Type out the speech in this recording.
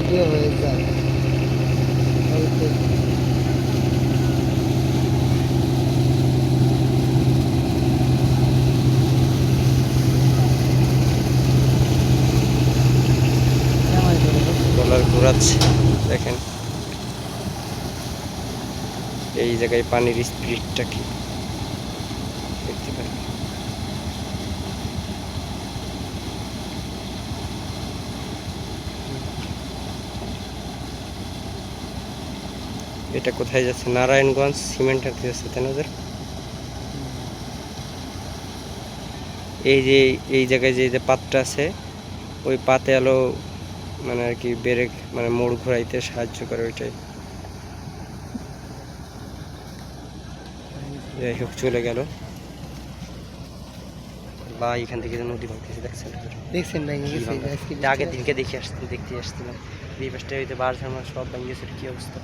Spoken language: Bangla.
ভিডিও হয়ে যায় অল্পে। ট্রলার ঘোরাচ্ছে দেখেন, এই জায়গায় পানির স্পিডটা কি দেখতে পারেন। এটা কোথায় যাচ্ছে? নারায়ণগঞ্জ সিমেন্ট আনতে যাচ্ছে তাই না ওদের? এই যে এই জায়গায় যে পাতটা আছে, ওই পাতে আলো মানে আর কি ব্রেক মানে মোড় ঘোরাইতে সাহায্য করে ওইটাই। যাই হোক চলে গেল বা এখান থেকে যে নদী ভাঙতেছে দেখছেন? দেখছেন ভেঙে কি গেছে ভাঙা? আজকে আগের দিনকে দেখতে আসছিলাম, এই পাশটা হইতে বার ঝামা সব ভেঙে গেছে, কি অবস্থা।